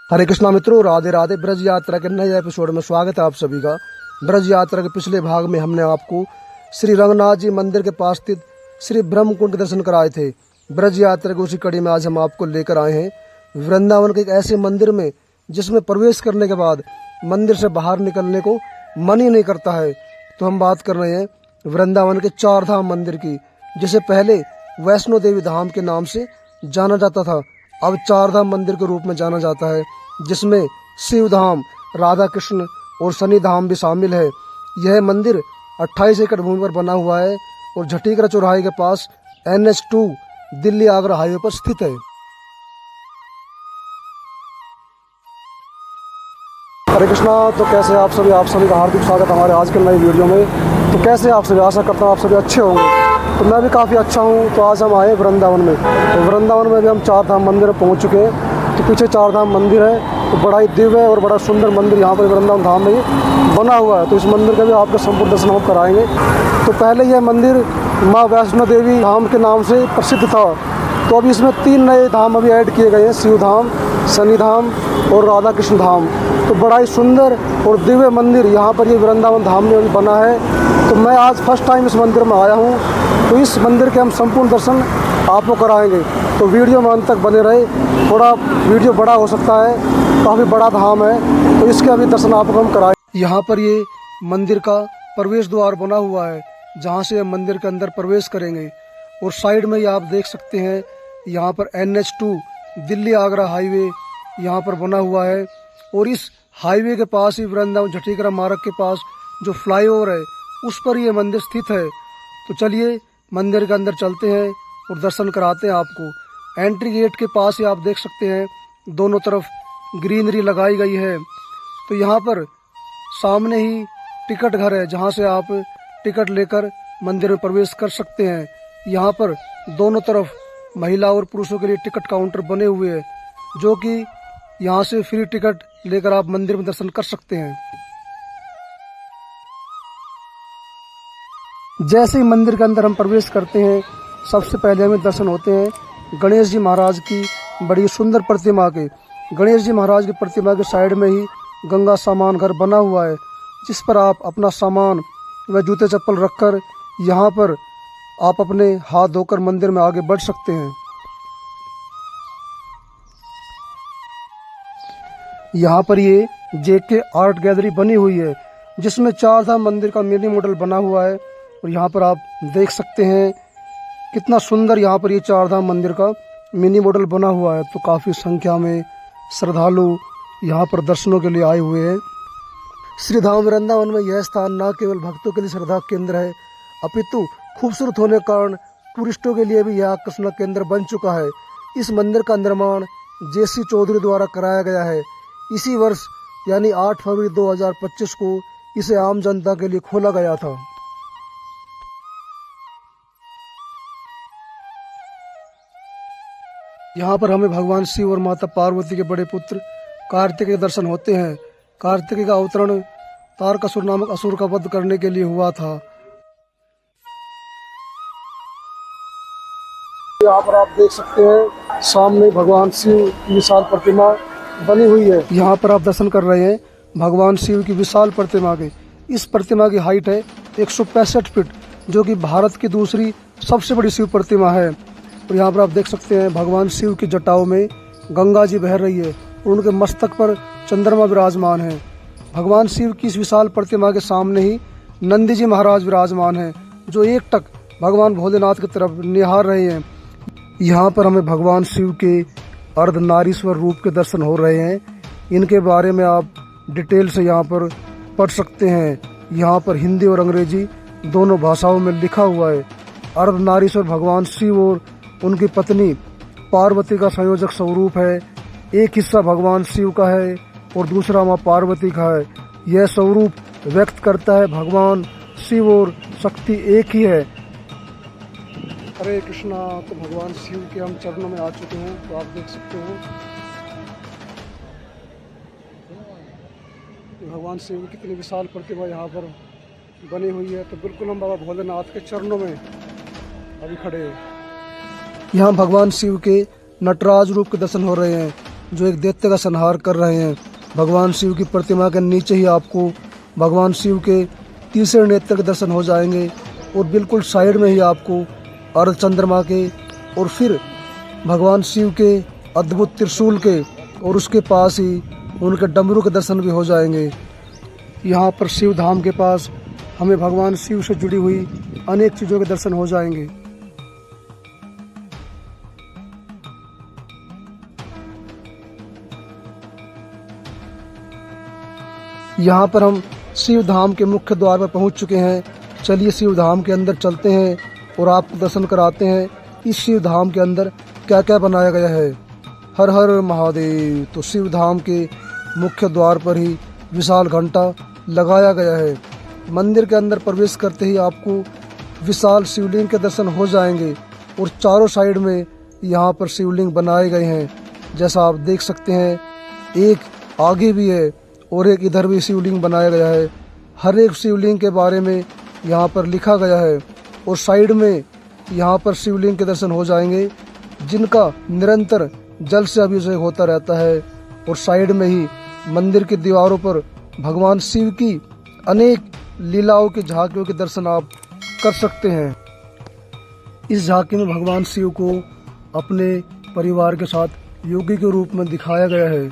हरे कृष्णा मित्रों, राधे राधे। ब्रज यात्रा के नए एपिसोड में स्वागत है आप सभी का। ब्रज यात्रा के पिछले भाग में हमने आपको श्री रंगनाथ जी मंदिर के पास स्थित श्री ब्रह्मकुंड के दर्शन कराए थे। ब्रज यात्रा की उसी कड़ी में आज हम आपको लेकर आए हैं वृंदावन के एक ऐसे मंदिर में जिसमें प्रवेश करने के बाद मंदिर से बाहर निकलने को मन ही नहीं करता है। तो हम बात कर रहे हैं वृंदावन के चार धाम मंदिर की, जिसे पहले वैष्णो देवी धाम के नाम से जाना जाता था, अब चार धाम मंदिर के रूप में जाना जाता है, जिसमें शिव धाम, राधा कृष्ण और शनि धाम भी शामिल है। यह मंदिर 28 एकड़ भूमि पर बना हुआ है और झटीकरा चौराहे के पास NH2 दिल्ली आगरा हाईवे पर स्थित है। हरे कृष्णा। तो कैसे आप सभी का हार्दिक स्वागत हमारे आज के नई वीडियो में। तो कैसे आप सभी, आशा करता हूँ आप सभी अच्छे होंगे। तो मैं भी काफ़ी अच्छा हूँ। तो आज हम आए वृंदावन में। तो वृंदावन में भी हम चार धाम मंदिर पहुँच चुके हैं। तो पीछे चार धाम मंदिर है, तो बड़ा ही दिव्य और बड़ा सुंदर मंदिर यहाँ पर वृंदावन धाम में ही बना हुआ है। तो इस मंदिर का भी आपको संपूर्ण दर्शन हम कराएंगे। तो पहले यह मंदिर माँ वैष्णो देवी धाम के नाम से प्रसिद्ध था। तो अभी इसमें 3 नए धाम अभी ऐड किए गए हैं, शिव धाम, शनि धाम और राधा कृष्ण धाम। तो बड़ा ही सुंदर और दिव्य मंदिर यहाँ पर ये वृंदावन धाम में अभी बना है। तो मैं आज फर्स्ट टाइम इस मंदिर में आया हूँ। तो इस मंदिर के हम संपूर्ण दर्शन आपको कराएंगे। तो वीडियो में अंत तक बने रहे। थोड़ा वीडियो बड़ा हो सकता है, काफ़ी बड़ा धाम है, तो इसके अभी दर्शन आपको हम कराएं। यहाँ पर ये मंदिर का प्रवेश द्वार बना हुआ है, जहाँ से हम मंदिर के अंदर प्रवेश करेंगे। और साइड में ये आप देख सकते हैं, यहाँ पर NH2 दिल्ली आगरा हाईवे यहाँ पर बना हुआ है। और इस हाईवे के पास ही वृंदावन झटीकरा मार्ग के पास जो फ्लाईओवर है, उस पर ये मंदिर स्थित है। तो चलिए मंदिर के अंदर चलते हैं और दर्शन कराते हैं आपको। एंट्री गेट के पास ही आप देख सकते हैं, दोनों तरफ ग्रीनरी लगाई गई है। तो यहाँ पर सामने ही टिकट घर है, जहाँ से आप टिकट लेकर मंदिर में प्रवेश कर सकते हैं। यहाँ पर दोनों तरफ महिला और पुरुषों के लिए टिकट काउंटर बने हुए हैं, जो कि यहाँ से फ्री टिकट लेकर आप मंदिर में दर्शन कर सकते हैं। जैसे ही मंदिर के अंदर हम प्रवेश करते हैं, सबसे पहले हमें दर्शन होते हैं गणेश जी महाराज की बड़ी सुंदर प्रतिमा के। गणेश जी महाराज की प्रतिमा के साइड में ही गंगा सामान घर बना हुआ है, जिस पर आप अपना सामान व जूते चप्पल रखकर यहाँ पर आप अपने हाथ धोकर मंदिर में आगे बढ़ सकते हैं। यहाँ पर ये JK आर्ट गैलरी बनी हुई है, जिसमें चार धाम मंदिर का मिनी मॉडल बना हुआ है। और यहाँ पर आप देख सकते हैं कितना सुंदर यहाँ पर ये चार धाम मंदिर का मिनी मॉडल बना हुआ है। तो काफ़ी संख्या में श्रद्धालु यहाँ पर दर्शनों के लिए आए हुए हैं। श्री धाम वृंदावन में यह स्थान न केवल भक्तों के लिए श्रद्धा केंद्र है, अपितु खूबसूरत होने के कारण टूरिस्टों के लिए भी यह आकर्षण केंद्र बन चुका है। इस मंदिर का निर्माण JC चौधरी द्वारा कराया गया है। इसी वर्ष यानी 8 फरवरी 2025 को इसे आम जनता के लिए खोला गया था। यहाँ पर हमें भगवान शिव और माता पार्वती के बड़े पुत्र कार्तिकेय के दर्शन होते हैं। कार्तिकेय का अवतरण तारकासुर नामक असुर का वध करने के लिए हुआ था। यहाँ पर आप देख सकते हैं सामने भगवान शिव की विशाल प्रतिमा बनी हुई है। यहाँ पर आप दर्शन कर रहे हैं भगवान शिव की विशाल प्रतिमा के। इस प्रतिमा की हाइट है 165 फीट, जो कि भारत की दूसरी सबसे बड़ी शिव प्रतिमा है। और यहाँ पर आप देख सकते हैं भगवान शिव की जटाओं में गंगा जी बह रही है और उनके मस्तक पर चंद्रमा विराजमान है। भगवान शिव की इस विशाल प्रतिमा के सामने ही नंदी जी महाराज विराजमान हैं, जो एकटक भगवान भोलेनाथ की तरफ निहार रहे हैं। यहाँ पर हमें भगवान शिव के अर्धनारीश्वर रूप के दर्शन हो रहे हैं। इनके बारे में आप डिटेल से यहाँ पर पढ़ सकते हैं। यहाँ पर हिंदी और अंग्रेजी दोनों भाषाओं में लिखा हुआ है। अर्धनारीश्वर भगवान शिव और उनकी पत्नी पार्वती का संयोजक स्वरूप है। एक हिस्सा भगवान शिव का है और दूसरा माँ पार्वती का है। यह स्वरूप व्यक्त करता है भगवान शिव और शक्ति एक ही है। हरे कृष्णा। तो भगवान शिव के हम चरणों में आ चुके हैं। तो आप देख सकते हैं भगवान शिव की कितनी विशाल प्रतिमा यहाँ पर बनी हुई है। तो बिल्कुल हम बाबा भोलेनाथ के चरणों में अभी खड़े हैं। यहाँ भगवान शिव के नटराज रूप के दर्शन हो रहे हैं। जो एक दैत्य का संहार कर रहे हैं। भगवान शिव की प्रतिमा के नीचे ही आपको भगवान शिव के तीसरे नेत्र के दर्शन हो जाएंगे और बिल्कुल साइड में ही आपको अर्धचंद्रमा के और फिर भगवान शिव के अद्भुत त्रिशूल के और उसके पास ही उनके डमरू के दर्शन भी हो जाएंगे। यहाँ पर शिव धाम के पास हमें भगवान शिव से जुड़ी हुई अनेक चीज़ों के दर्शन हो जाएंगे। यहाँ पर हम शिव धाम के मुख्य द्वार पर पहुँच चुके हैं। चलिए शिव धाम के अंदर चलते हैं और आपको दर्शन कराते हैं इस शिव धाम के अंदर क्या क्या बनाया गया है। हर हर महादेव। तो शिव धाम के मुख्य द्वार पर ही विशाल घंटा लगाया गया है। मंदिर के अंदर प्रवेश करते ही आपको विशाल शिवलिंग के दर्शन हो जाएंगे और चारों साइड में यहाँ पर शिवलिंग बनाए गए हैं। जैसा आप देख सकते हैं, एक आगे भी है और एक इधर भी शिवलिंग बनाया गया है। हर एक शिवलिंग के बारे में यहाँ पर लिखा गया है और साइड में यहाँ पर शिवलिंग के दर्शन हो जाएंगे जिनका निरंतर जल से अभिषेक होता रहता है। और साइड में ही मंदिर की दीवारों पर भगवान शिव की अनेक लीलाओं की झांकियों के दर्शन आप कर सकते हैं। इस झांकी में भगवान शिव को अपने परिवार के साथ योगी के रूप में दिखाया गया है।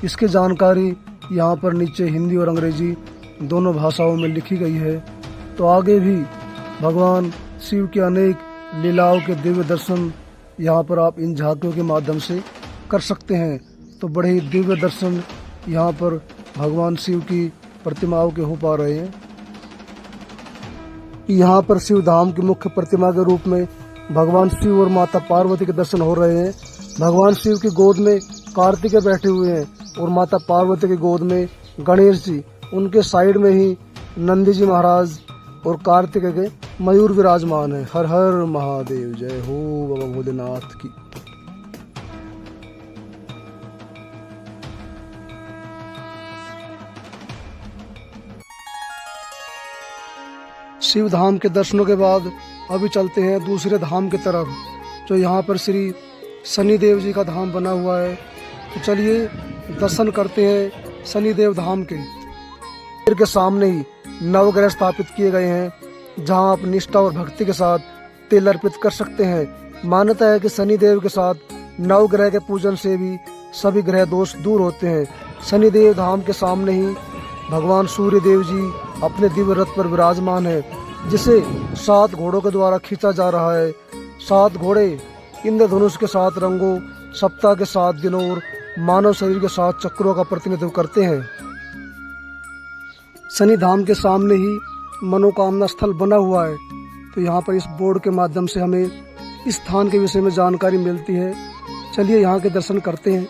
इसकी जानकारी यहाँ पर नीचे हिंदी और अंग्रेजी दोनों भाषाओं में लिखी गई है। तो आगे भी भगवान शिव के अनेक लीलाओं के दिव्य दर्शन यहाँ पर आप इन झांकियों के माध्यम से कर सकते हैं। तो बड़े ही दिव्य दर्शन यहाँ पर भगवान शिव की प्रतिमाओं के हो पा रहे हैं। यहाँ पर शिव धाम की मुख्य प्रतिमा के रूप में भगवान शिव और माता पार्वती के दर्शन हो रहे हैं। भगवान शिव की गोद में कार्तिकेय बैठे हुए हैं और माता पार्वती की गोद में गणेश जी। उनके साइड में ही नंदी जी महाराज और कार्तिकेय के मयूर विराजमान है। हर हर महादेव। जय हो बाबा भोलेनाथ की। शिव धाम के दर्शनों के बाद अभी चलते हैं दूसरे धाम की तरफ, जो यहाँ पर श्री शनिदेव जी का धाम बना हुआ है। तो चलिए दर्शन करते हैं शनिदेव धाम के। मंदिर के सामने ही नवग्रह स्थापित किए गए हैं जहाँ आप निष्ठा और भक्ति के साथ तिल अर्पित कर सकते हैं। मान्यता है कि शनिदेव के साथ नवग्रह के पूजन से भी सभी ग्रह दोष दूर होते हैं। शनिदेव धाम के सामने ही भगवान सूर्य देव जी अपने दिव्य रथ पर विराजमान है, जिसे 7 घोड़ों के द्वारा खींचा जा रहा है। 7 घोड़े इंद्रधनुष के 7 रंगों, सप्ताह के 7 दिनों और मानव शरीर के 7 चक्रों का प्रतिनिधित्व करते हैं। शनि धाम के सामने ही मनोकामना स्थल बना हुआ है। तो यहाँ पर इस बोर्ड के माध्यम से हमें इस स्थान के विषय में जानकारी मिलती है। चलिए यहाँ के दर्शन करते हैं।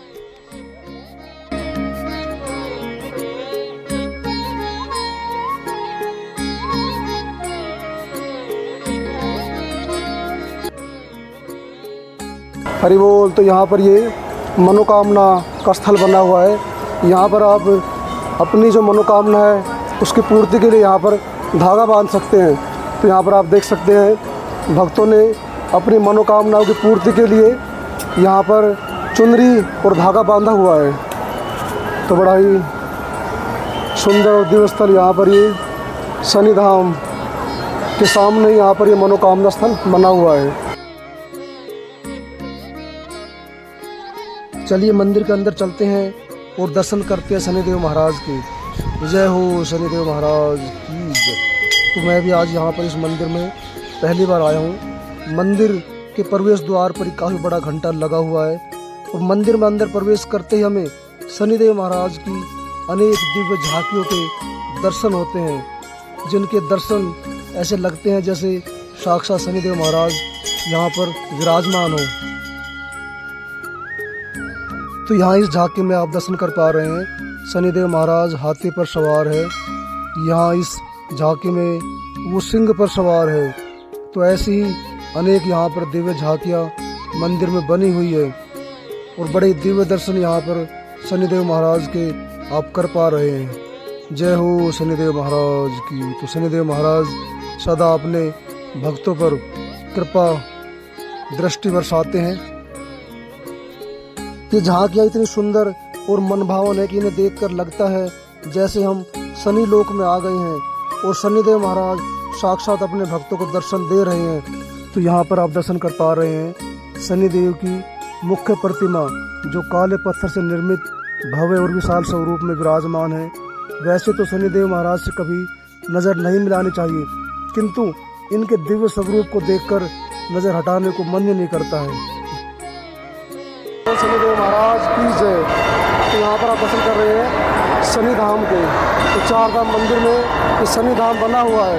हरि बोल। तो यहाँ पर ये मनोकामना का स्थल बना हुआ है। यहाँ पर आप अपनी जो मनोकामना है उसकी पूर्ति के लिए यहाँ पर धागा बांध सकते हैं। तो यहाँ पर आप देख सकते हैं भक्तों ने अपनी मनोकामनाओं की पूर्ति के लिए यहाँ पर चुनरी और धागा बांधा हुआ है। तो बड़ा ही सुंदर और दिव्य स्थल यहाँ पर ये शनि धाम के सामने यहाँ पर ये मनोकामना स्थल बना हुआ है। चलिए मंदिर के अंदर चलते हैं और दर्शन करते हैं शनिदेव महाराज की। जय हो शनिदेव महाराज की जय। तो मैं भी आज यहाँ पर इस मंदिर में पहली बार आया हूँ। मंदिर के प्रवेश द्वार पर काफ़ी बड़ा घंटा लगा हुआ है और मंदिर में अंदर प्रवेश करते ही हमें शनिदेव महाराज की अनेक दिव्य झांकियों के दर्शन होते हैं, जिनके दर्शन ऐसे लगते हैं जैसे साक्षात शनिदेव महाराज यहाँ पर विराजमान हो। तो यहाँ इस झांकी में आप दर्शन कर पा रहे हैं शनिदेव महाराज हाथी पर सवार है। यहाँ इस झांकी में वो सिंह पर सवार है। तो ऐसी ही अनेक यहाँ पर दिव्य झांकियाँ मंदिर में बनी हुई है और बड़े दिव्य दर्शन यहाँ पर शनिदेव महाराज के आप कर पा रहे हैं। जय हो शनिदेव महाराज की। तो शनिदेव महाराज सदा अपने भक्तों पर कृपा दृष्टि बरसाते हैं। ये झांकियाँ इतनी सुंदर और मनभावन है कि इन्हें देखकर लगता है जैसे हम शनि लोक में आ गए हैं और शनिदेव महाराज साक्षात अपने भक्तों को दर्शन दे रहे हैं। तो यहाँ पर आप दर्शन कर पा रहे हैं शनिदेव की मुख्य प्रतिमा जो काले पत्थर से निर्मित भव्य और विशाल स्वरूप में विराजमान है। वैसे तो शनिदेव महाराज से कभी नज़र नहीं मिलानी चाहिए, किंतु इनके दिव्य स्वरूप को देखकर नज़र हटाने को मन ही नहीं करता है। शनिदेव महाराज की जय। तो यहाँ पर आप दर्शन कर रहे हैं शनि धाम के। तो चार धाम मंदिर में ये शनि धाम बना हुआ है।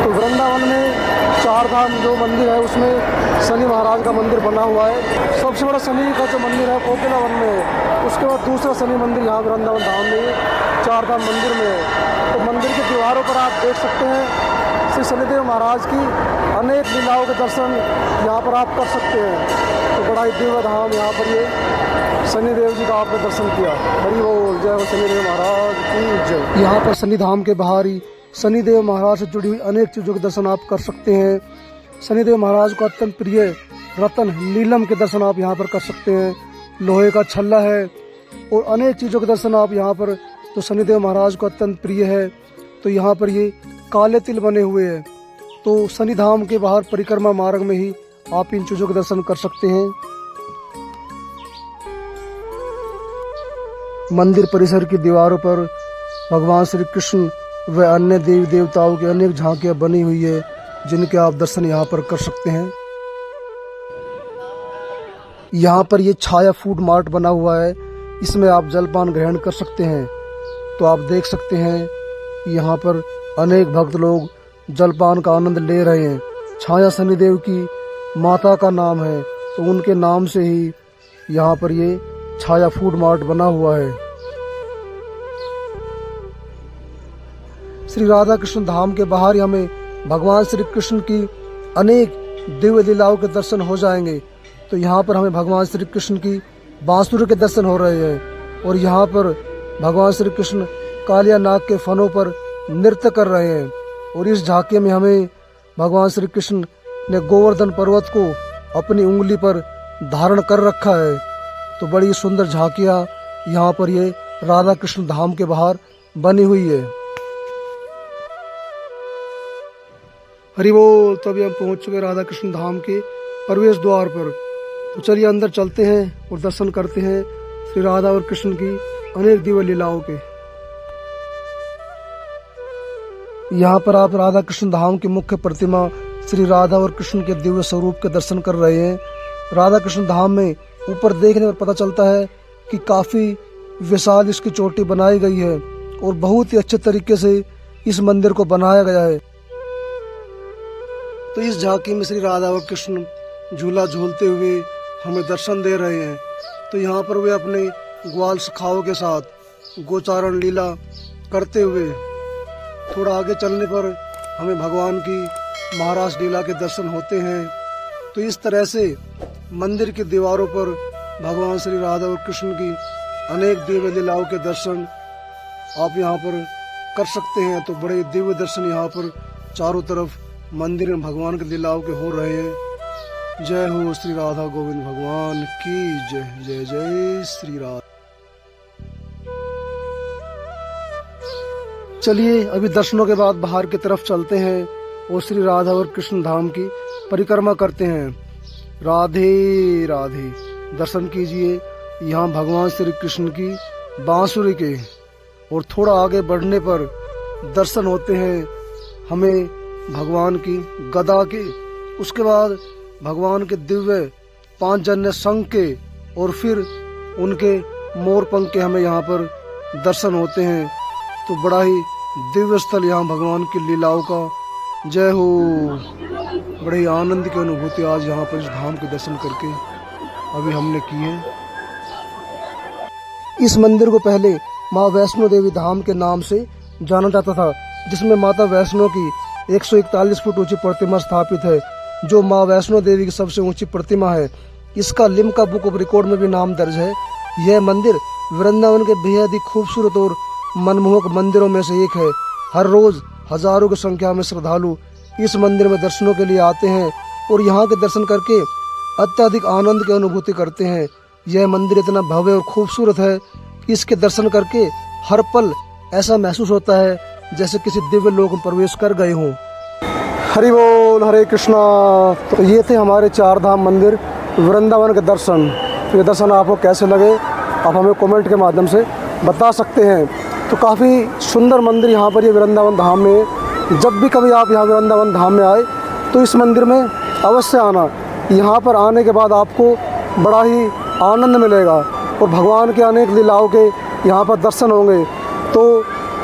तो वृंदावन में चार धाम जो मंदिर है उसमें शनि महाराज का मंदिर बना हुआ है। सबसे बड़ा शनि का जो मंदिर है कोकिला वन में है। उसके बाद दूसरा शनि मंदिर यहाँ वृंदावन धाम में चार धाम मंदिर में है। तो मंदिर के दीवारों पर आप देख सकते हैं श्री शनिदेव महाराज की अनेक लीलाओं के दर्शन यहाँ पर आप कर सकते हैं। तो बड़ा ही दिव्य धाम यहाँ पर ये शनिदेव जी का आपने दर्शन किया। हरि बोल, जय हो शनिदेव महाराज की जय। यहाँ पर शनि धाम के बाहर ही शनिदेव महाराज से जुड़ी हुई अनेक चीज़ों के दर्शन आप कर सकते हैं। शनिदेव महाराज को अत्यंत प्रिय रतन नीलम के दर्शन आप यहाँ पर कर सकते हैं। लोहे का छल्ला है और अनेक चीज़ों के दर्शन आप यहाँ पर, तो शनिदेव महाराज को अत्यंत प्रिय है। तो यहाँ पर ये काले तिल बने हुए हैं। तो शनि धाम के बाहर परिक्रमा मार्ग में ही आप इन चीज़ों के दर्शन कर सकते हैं। मंदिर परिसर की दीवारों पर भगवान श्री कृष्ण व अन्य देवी देवताओं की अनेक झांकियां बनी हुई है जिनके आप दर्शन यहाँ पर कर सकते हैं। यहाँ पर ये छाया फूड मार्ट बना हुआ है, इसमें आप जलपान ग्रहण कर सकते हैं। तो आप देख सकते हैं यहाँ पर अनेक भक्त लोग जलपान का आनंद ले रहे हैं। छाया शनिदेव की माता का नाम है, तो उनके नाम से ही यहाँ पर ये छाया फूड मार्ट बना हुआ है। श्री राधा कृष्ण धाम के बाहर ही हमें भगवान श्री कृष्ण की अनेक दिव्य लीलाओं के दर्शन हो जाएंगे। तो यहाँ पर हमें भगवान श्री कृष्ण की बांसुरी के दर्शन हो रहे हैं और यहाँ पर भगवान श्री कृष्ण कालिया नाग के फनों पर नृत्य कर रहे हैं। और इस झांकी में हमें भगवान श्री कृष्ण ने गोवर्धन पर्वत को अपनी उंगली पर धारण कर रखा है। तो बड़ी सुंदर झांकियाँ यहाँ पर ये राधा कृष्ण धाम के बाहर बनी हुई है। हरि बोल। तो अभी हम पहुँच चुके राधा कृष्ण धाम के प्रवेश द्वार पर। तो चलिए अंदर चलते हैं और दर्शन करते हैं श्री राधा और कृष्ण की अनेक दिव्य लीलाओं के। यहाँ पर आप राधा कृष्ण धाम की मुख्य प्रतिमा श्री राधा और कृष्ण के दिव्य स्वरूप के दर्शन कर रहे हैं। राधा कृष्ण धाम में ऊपर देखने पर पता चलता है कि काफी विशाल इसकी चोटी बनाई गई है और बहुत ही अच्छे तरीके से इस मंदिर को बनाया गया है। तो इस झांकी में श्री राधा और कृष्ण झूला झूलते हुए हमें दर्शन दे रहे हैं। तो यहाँ पर वे अपने ग्वाल सखाओं के साथ गोचारण लीला करते हुए, थोड़ा आगे चलने पर हमें भगवान की महारास लीला के दर्शन होते हैं। तो इस तरह से मंदिर की दीवारों पर भगवान श्री राधा और कृष्ण की अनेक दिव्य लीलाओं के दर्शन आप यहाँ पर कर सकते हैं। तो बड़े दिव्य दर्शन यहाँ पर चारों तरफ मंदिर में भगवान के लीलाओं के हो रहे हैं। जय हो श्री राधा गोविंद भगवान की जय। जय जय श्री राधा। चलिए अभी दर्शनों के बाद बाहर की तरफ चलते हैं और श्री राधा और कृष्ण धाम की परिक्रमा करते हैं। राधे राधे। दर्शन कीजिए यहाँ भगवान श्री कृष्ण की बांसुरी के। और थोड़ा आगे बढ़ने पर दर्शन होते हैं हमें भगवान की गदा के। उसके बाद भगवान के दिव्य पांचजन्य शंख के और फिर उनके मोर पंख के हमें यहाँ पर दर्शन होते हैं। तो बड़ा ही दिव्य स्थल यहाँ भगवान की लीलाओं का। जय हो। बड़े ही आनंद की अनुभूति आज यहाँ पर इस धाम के दर्शन करके अभी हमने की है। इस मंदिर को पहले माँ वैष्णो देवी धाम के नाम से जाना जाता था, जिसमें माता वैष्णो की 141 फुट ऊंची प्रतिमा स्थापित है, जो माँ वैष्णो देवी की सबसे ऊंची प्रतिमा है। इसका लिम्का बुक ऑफ रिकॉर्ड में भी नाम दर्ज है। यह मंदिर वृंदावन के बेहद ही खूबसूरत और मनमोहक मंदिरों में से एक है। हर रोज हजारों की संख्या में श्रद्धालु इस मंदिर में दर्शनों के लिए आते हैं और यहाँ के दर्शन करके अत्यधिक आनंद की अनुभूति करते हैं। यह मंदिर इतना भव्य और खूबसूरत है कि इसके दर्शन करके हर पल ऐसा महसूस होता है जैसे किसी दिव्य लोक में प्रवेश कर गए हों। हरि बोल, हरे कृष्णा। तो ये थे हमारे 4 धाम मंदिर वृंदावन के दर्शन। तो ये दर्शन आपको कैसे लगे आप हमें कमेंट के माध्यम से बता सकते हैं। तो काफ़ी सुंदर मंदिर यहाँ पर ये वृंदावन धाम में है। जब भी कभी आप यहाँ वृंदावन धाम में आए तो इस मंदिर में अवश्य आना। यहाँ पर आने के बाद आपको बड़ा ही आनंद मिलेगा और भगवान के अनेक लीलाओं के यहाँ पर दर्शन होंगे। तो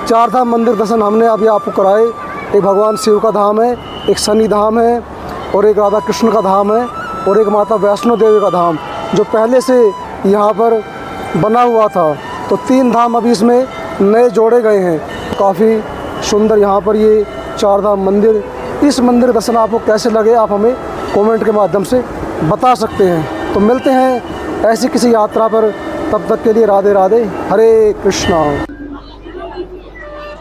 4 धाम मंदिर दर्शन हमने अभी आपको कराए। एक भगवान शिव का धाम है, एक शनि धाम है और एक राधा कृष्ण का धाम है और एक माता वैष्णो देवी का धाम जो पहले से यहाँ पर बना हुआ था। तो 3 धाम अभी इसमें नए जोड़े गए हैं। काफ़ी सुंदर यहाँ पर ये 4 धाम मंदिर। इस मंदिर दर्शन आपको कैसे लगे आप हमें कमेंट के माध्यम से बता सकते हैं। तो मिलते हैं ऐसी किसी यात्रा पर, तब तक के लिए राधे राधे, हरे कृष्णा।